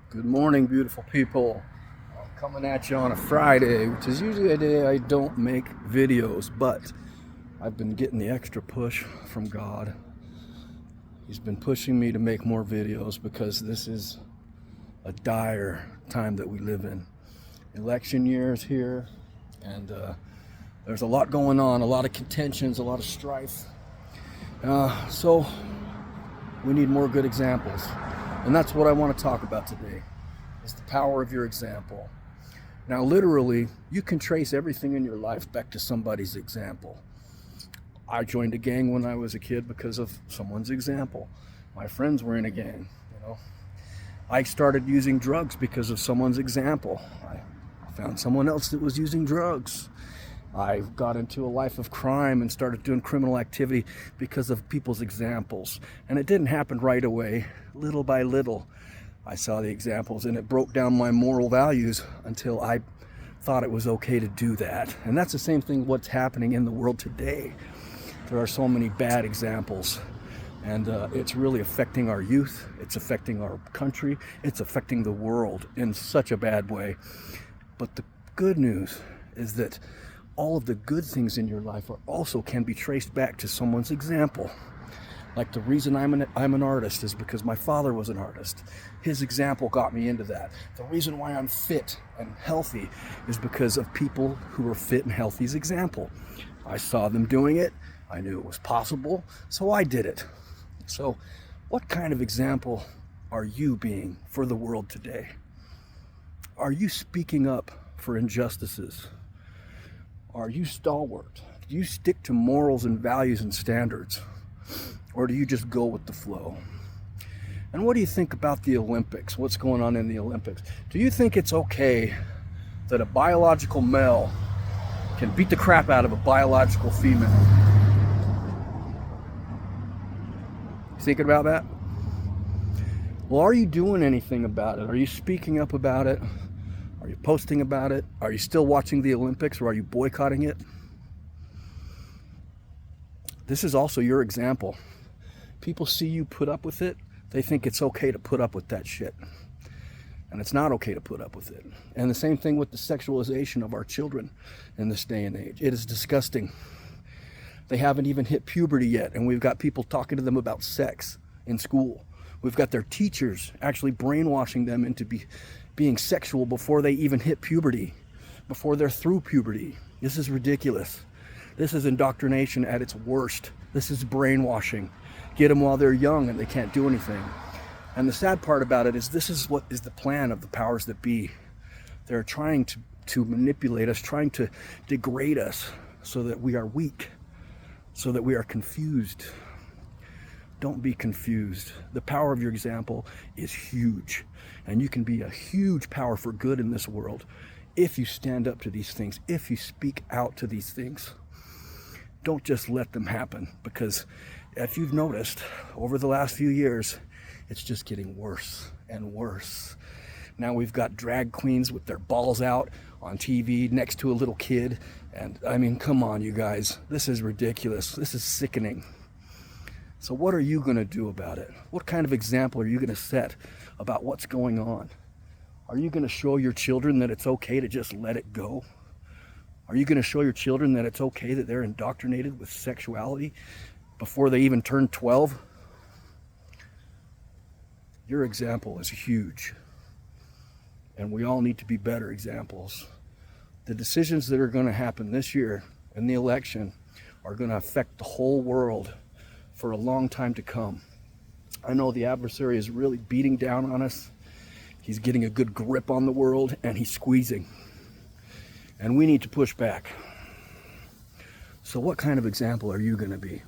Good morning, beautiful people. I'm coming at you on a Friday, which is usually a day I don't make videos, but I've been getting the extra push from God. He's been pushing me to make more videos because this is a dire time that we live in. Election year is here, and there's a lot going on, a lot of contentions, a lot of strife. So we need more good examples. And that's what I want to talk about today, is the power of your example. Now, literally, you can trace everything in your life back to somebody's example. I joined a gang when I was a kid because of someone's example. My friends were in a gang, I started using drugs because of someone's example. I found someone else that was using drugs. I got into a life of crime and started doing criminal activity because of people's examples. And it didn't happen right away. Little by little, I saw the examples, and it broke down my moral values until I thought it was okay to do that. And that's the same thing what's happening in the world today. There are so many bad examples, and it's really affecting our youth. It's affecting our country. It's affecting the world in such a bad way. But the good news is that all of the good things in your life also can be traced back to someone's example. Like the reason I'm an artist is because my father was an artist. His example got me into that. The reason why I'm fit and healthy is because of people who were fit and healthy's example. I saw them doing it. I knew it was possible, so I did it. So what kind of example are you being for the world today? Are you speaking up for injustices? Are you stalwart? Do you stick to morals and values and standards? Or do you just go with the flow? And what do you think about the Olympics? What's going on in the Olympics? Do you think it's okay that a biological male can beat the crap out of a biological female? You thinking about that? Well, are you doing anything about it? Are you speaking up about it? Are you posting about it? Are you still watching the Olympics, or are you boycotting it? This is also your example. People see you put up with it. They think it's okay to put up with that shit. And it's not okay to put up with it. And the same thing with the sexualization of our children in this day and age. It is disgusting. They haven't even hit puberty yet, and we've got people talking to them about sex in school. We've got their teachers actually brainwashing them into being sexual before they even hit puberty, before they're through puberty. This is ridiculous. This is indoctrination at its worst. This is brainwashing. Get them while they're young and they can't do anything. And the sad part about it is this is what is the plan of the powers that be. They're trying to manipulate us, trying to degrade us so that we are weak, so that we are confused. Don't be confused. The power of your example is huge, and you can be a huge power for good in this world if you stand up to these things, if you speak out to these things. Don't just let them happen, because if you've noticed over the last few years, it's just getting worse and worse. Now we've got drag queens with their balls out on TV next to a little kid, and I mean, come on, you guys, this is ridiculous. This is sickening. So what are you going to do about it? What kind of example are you going to set about what's going on? Are you going to show your children that it's okay to just let it go? Are you going to show your children that it's okay that they're indoctrinated with sexuality before they even turn 12? Your example is huge, and we all need to be better examples. The decisions that are going to happen this year in the election are going to affect the whole world for a long time to come. I know the adversary is really beating down on us. He's getting a good grip on the world, and he's squeezing. And we need to push back. So what kind of example are you going to be?